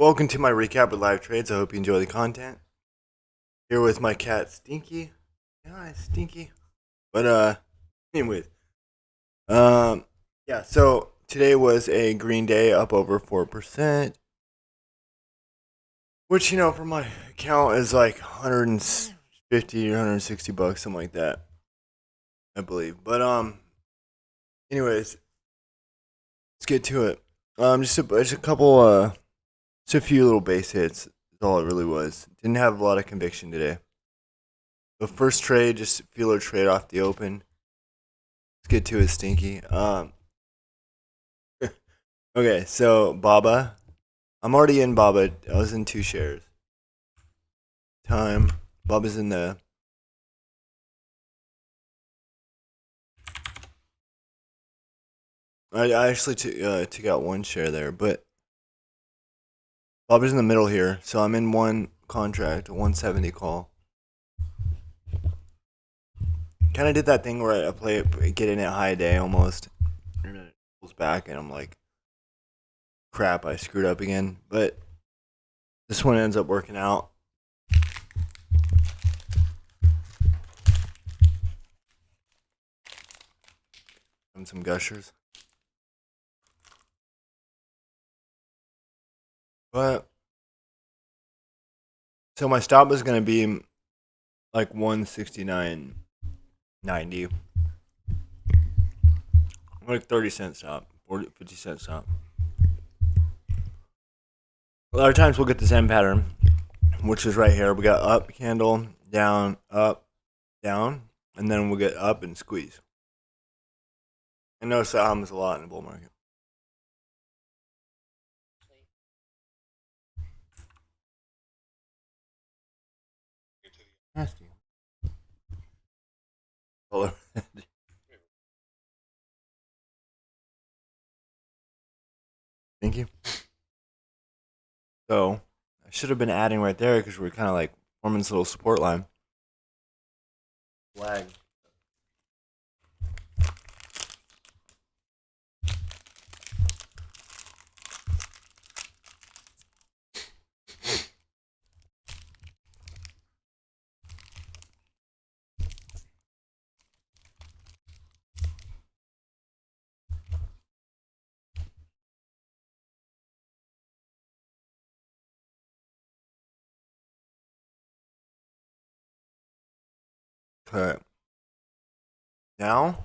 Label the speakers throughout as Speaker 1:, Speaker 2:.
Speaker 1: Welcome to my recap of live trades. I hope you enjoy the content. Here with my cat Stinky. Yeah, Stinky. But anyways, yeah. So today was a green day, up over 4%, which for my account is like 150 or 160 bucks, something like that, I believe. But anyways, let's get to it. Just a couple, just a few little base hits. That's all it really was. Didn't have a lot of conviction today. The first trade, just feeler trade off the open. Let's get to it, Stinky. Okay, so Baba. I'm already in Baba. I was in 2 shares. Time. Baba's in the. I actually took out 1 share there, but Baba's in the middle here, so I'm in 1 contract, a 170 call. Kind of did that thing where I play it, get in at high day almost, and then it pulls back, and I'm like, crap, I screwed up again. But this one ends up working out. And some gushers. But so my stop is going to be like 169.90. Like 30-cent stop, 50-cent stop. A lot of times we'll get the same pattern, which is right here. We got up candle, down, up, down, and then we'll get up and squeeze. I notice that happens a lot in the bull market. Nasty. Thank you. So I should have been adding right there because we're kind of like forming this little support line. Flag. Okay. Now.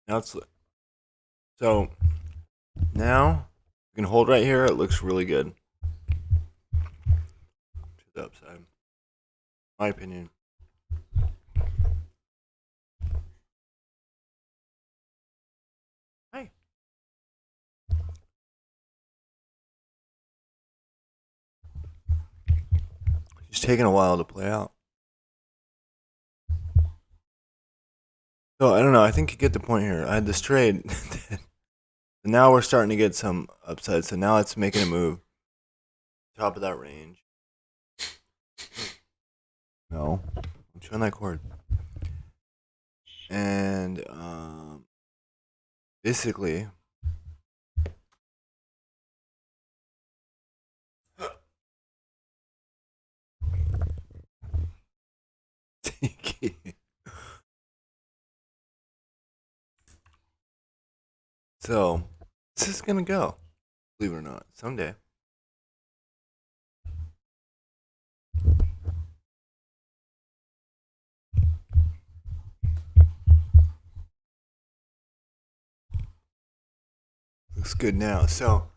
Speaker 1: Now it's so now we can hold right here. It looks really good. To the upside, my opinion. Hi. It's taking a while to play out. So I don't know. I think you get the point here. I had this trade. And now we're starting to get some upside. So now it's making a move. Top of that range. No. I'm showing that chord. And basically so this is gonna go, believe it or not, someday. Looks good now. So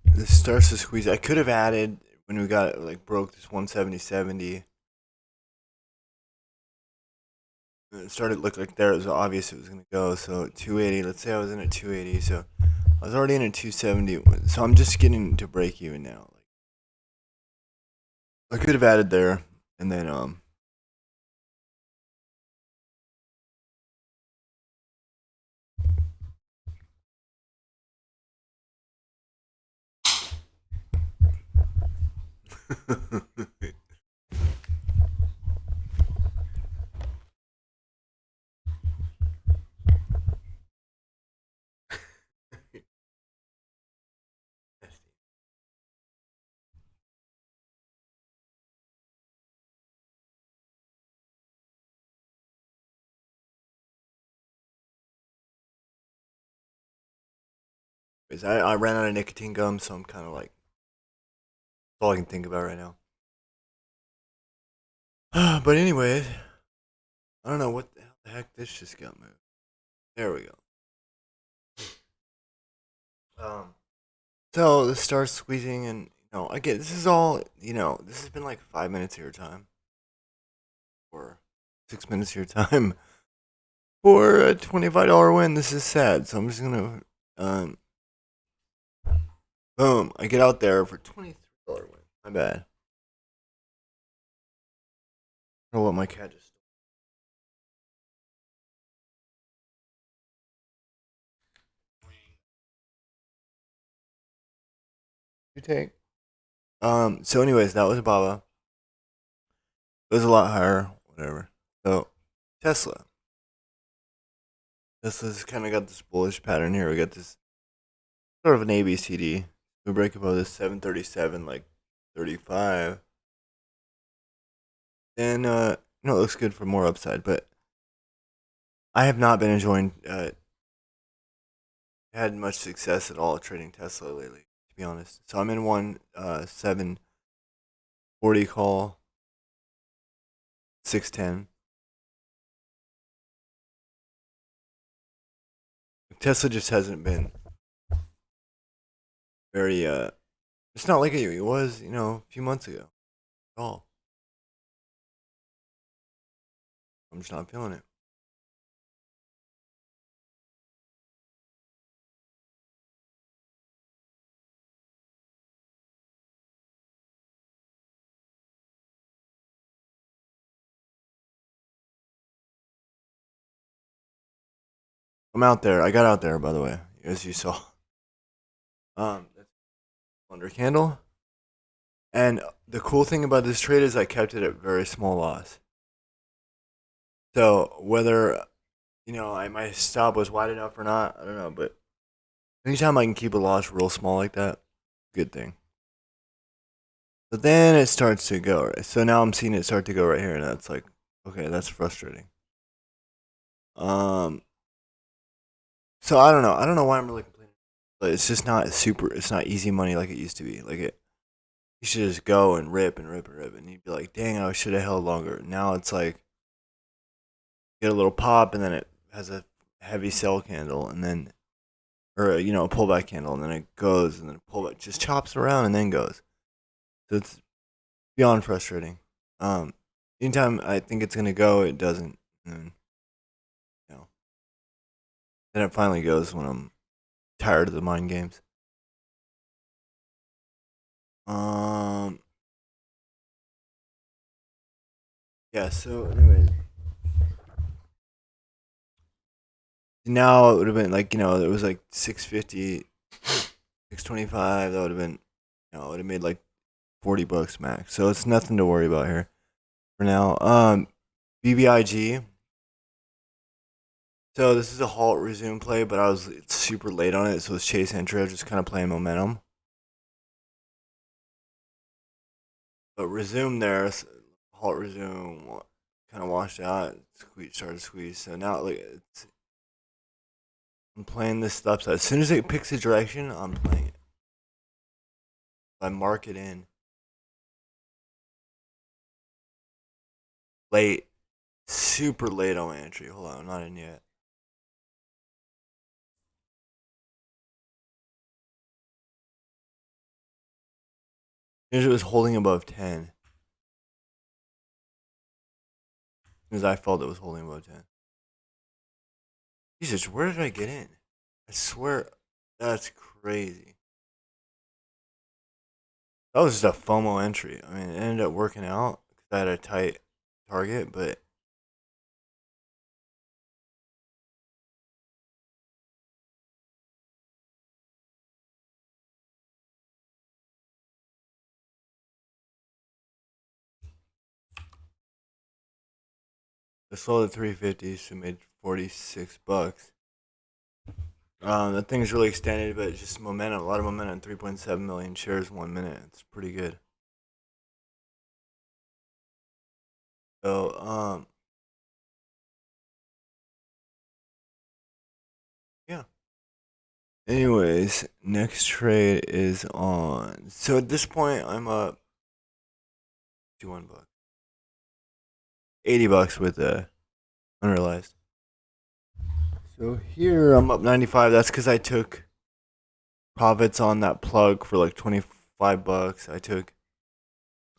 Speaker 1: this starts to squeeze. I could have added when we got like broke this 170.70. It started to look like there. It was obvious it was gonna go. So 280. Let's say I was in at 280. So I was already in at 270. So I'm just getting to break even now. Like I could have added there, and then Because I ran out of nicotine gum, so I'm kind of like, that's all I can think about right now. But anyways, I don't know what the heck this just got moved. There we go. So this starts squeezing, and I get this is all this has been like 5 minutes of your time, or 6 minutes of your time for a $25 win. This is sad, so I'm just gonna um, boom. I get out there for $23 win. My bad. I don't know what my cat just. You take. So anyways, that was Baba. It was a lot higher. Whatever. So Tesla. Tesla's kind of got this bullish pattern here. We got this sort of an ABCD. We break above this 737, like 35. And it looks good for more upside. But I have not been enjoying had much success at all trading Tesla lately, to be honest. So I'm in one 740 call, 610. Tesla just hasn't been very it's not like it was, a few months ago at all. I'm just not feeling it. I'm out there. I got out there, by the way, as you saw. That's under candle. And the cool thing about this trade is I kept it at very small loss. So whether my stop was wide enough or not, I don't know. But anytime I can keep a loss real small like that, good thing. But then it starts to go. Right? So now I'm seeing it start to go right here, and that's like, okay, that's frustrating. Um, so I don't know. I don't know why I'm really complaining. But it's just not super. It's not easy money like it used to be. Like it, you should just go and rip and rip and rip, and you'd be like, dang, I should have held longer. Now it's like get a little pop, and then it has a heavy sell candle, and then or a pullback candle, and then it goes, and then a pullback just chops around and then goes. So it's beyond frustrating. Um, anytime I think it's gonna go, it doesn't. And you know, then it finally goes when I'm tired of the mind games. Um, yeah. So, anyways, now it would have been like it was like 650, 625. That would have been, it would have made like $40 max. So it's nothing to worry about here for now. BBIG. So this is a halt resume play, but it's super late on it, so it's chase entry. I was just kind of playing momentum. But resume there, halt resume, kind of washed out. Squeeze started to squeeze. So now like I'm playing this upside. As soon as it picks a direction, I'm playing it. I mark it in late, super late on entry. Hold on, I'm not in yet. As soon as it was holding above 10, as I felt it was holding above 10. Jesus, where did I get in? I swear, that's crazy. That was just a FOMO entry. I mean, it ended up working out because I had a tight target, but I sold at 350, so made $46. That thing's really extended, but it's just momentum, a lot of momentum. 3.7 million shares in 1 minute. It's pretty good. So, yeah. Anyways, next trade is on. So at this point, I'm up $51, $80 with unrealized. So here I'm up 95. That's because I took profits on that plug for like $25. I took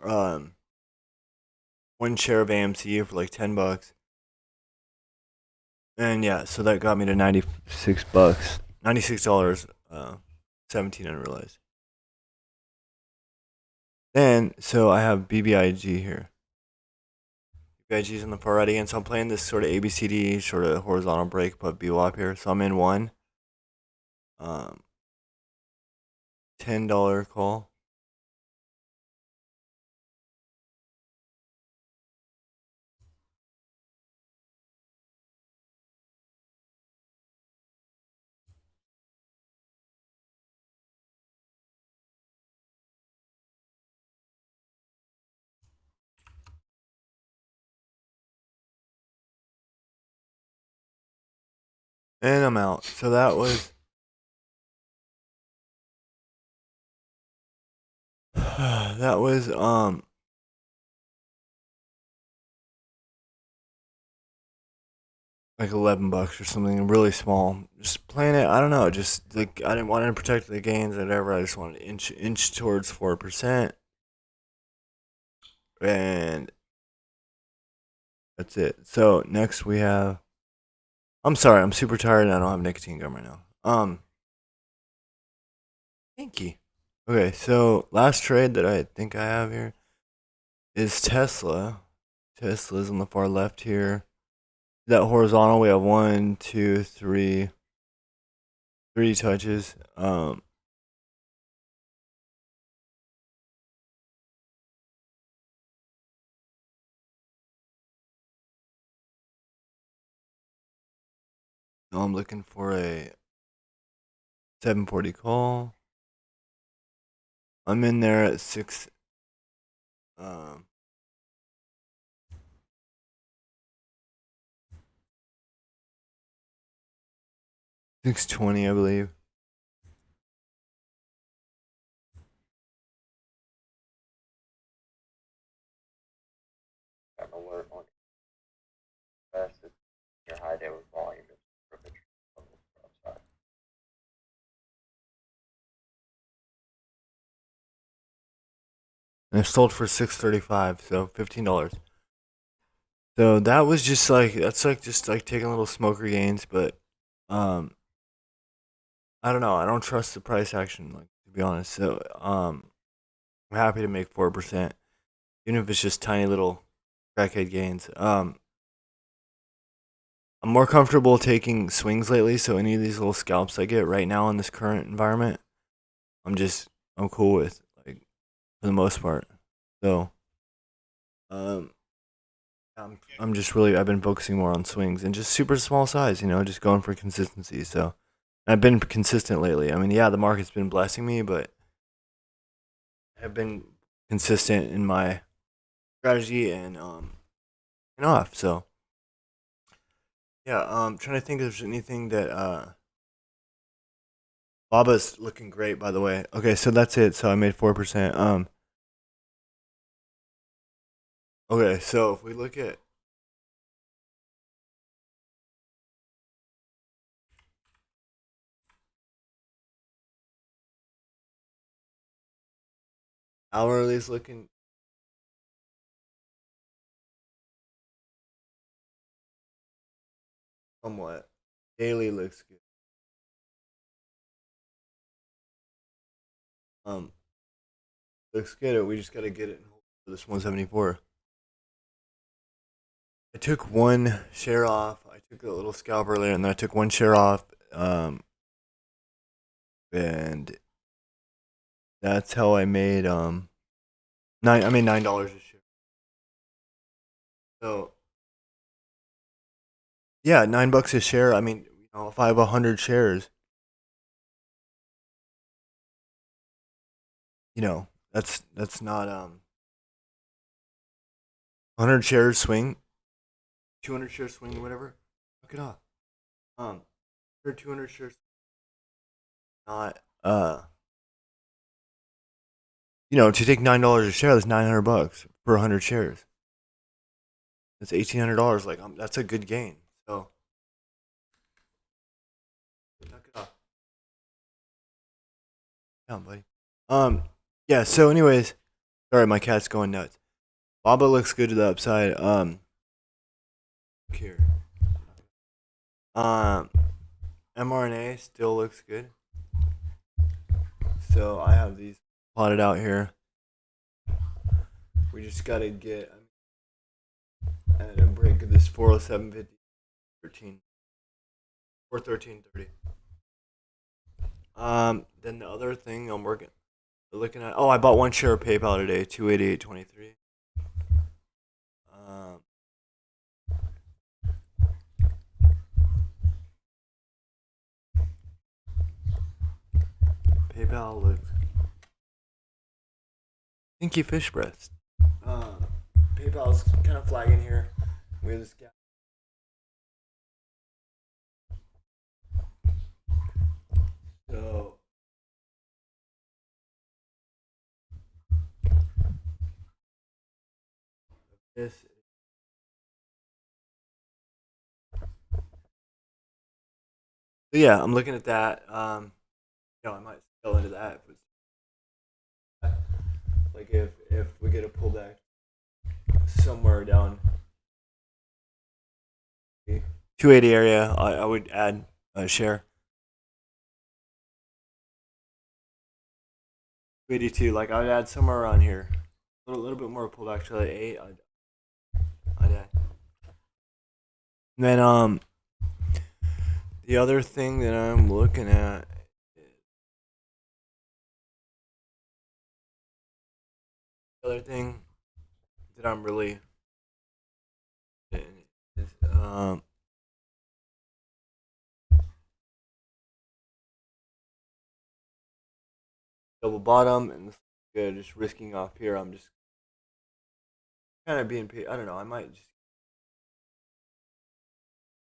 Speaker 1: um one share of AMC for like $10. And yeah, so that got me to $96. $96, 17 unrealized. Then so I have BBIG here. BBIG is on the far right again. So I'm playing this sort of ABCD sort of horizontal break but BWAP here. So I'm in one. Um $10 call. And I'm out. So that was like $11 or something really small. Just playing it, I don't know, just like I didn't want to protect the gains or whatever. I just wanted to inch towards 4%. And that's it. So next we have I'm sorry, I'm super tired and I don't have nicotine gum right now. Thank you. Okay, so last trade that I think I have here is Tesla. Tesla's on the far left here. That horizontal, we have one, two, three touches. Now I'm looking for a 740 call. I'm in there at um 620, I believe. I don't know what on best is your high day with volume is for the upside. And it sold for 635, so $15. So that was just like that's like just like taking little smoker gains, but um I don't know. I don't trust the price action, like to be honest. So I'm happy to make 4%, even if it's just tiny little crackhead gains. I'm more comfortable taking swings lately, so any of these little scalps I get right now in this current environment, I'm cool with, like, for the most part. So um I'm just really I've been focusing more on swings and just super small size, just going for consistency. So I've been consistent lately. I mean, yeah, the market's been blessing me, but I've been consistent in my strategy and off. So yeah, trying to think if there's anything that Baba's looking great, by the way. Okay, so that's it. So I made 4%. Okay, so if we look at hourly's looking somewhat. Daily looks good. Um, looks good. We just gotta get it for this 174. I took one share off. I took a little scalp earlier, and then I took one share off. And that's how I made nine. I made $9 a share. So yeah, $9 a share. I mean, if I have 100 shares, that's not 100 shares swing, 200 shares swing, whatever. Knock it off. For 200 shares. not to take $9 a share, that's $900 for 100 shares. That's $1,800. Like that's a good gain. So knock it off. Down, buddy. Yeah. So, anyways, sorry, my cat's going nuts. Baba looks good to the upside. Here. Um, mRNA still looks good. So I have these plotted out here. We just gotta get at a break of this 407.50, 13, 413.30. Then the other thing looking at. Oh, I bought 1 share of PayPal today, 288.23. Um, PayPal looks Pinky fish breast. PayPal's kind of flagging here. We have this guy. So this. So yeah, I'm looking at that. I might go into that. Like if we get a pullback somewhere down 280 area, I would add a share. 282, like I would add somewhere around here. A little bit more pullback to like 8. I'd add. And then the other thing that I'm looking at the other thing that I'm really is double bottom and good, just risking off here. I'm just kind of being paid. I don't know. I might just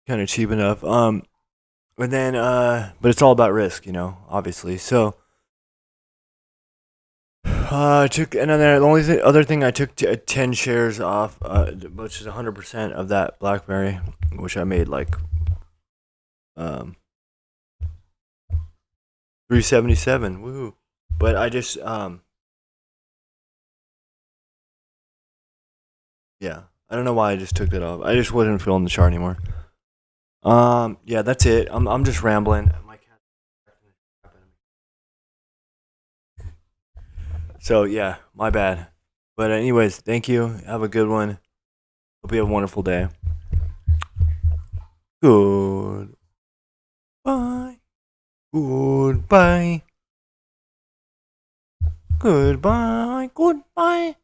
Speaker 1: kind of cheap enough. But then but it's all about risk, obviously. So I took another. The only other thing I took 10 shares off, which is 100% of that BlackBerry, which I made like 377. Woohoo! But I just yeah, I don't know why I just took that off. I just wasn't feeling the chart anymore. Yeah, that's it. I'm just rambling. My cat. So yeah, my bad. But anyways, thank you. Have a good one. Hope you have a wonderful day. Goodbye. Goodbye. Goodbye. Goodbye.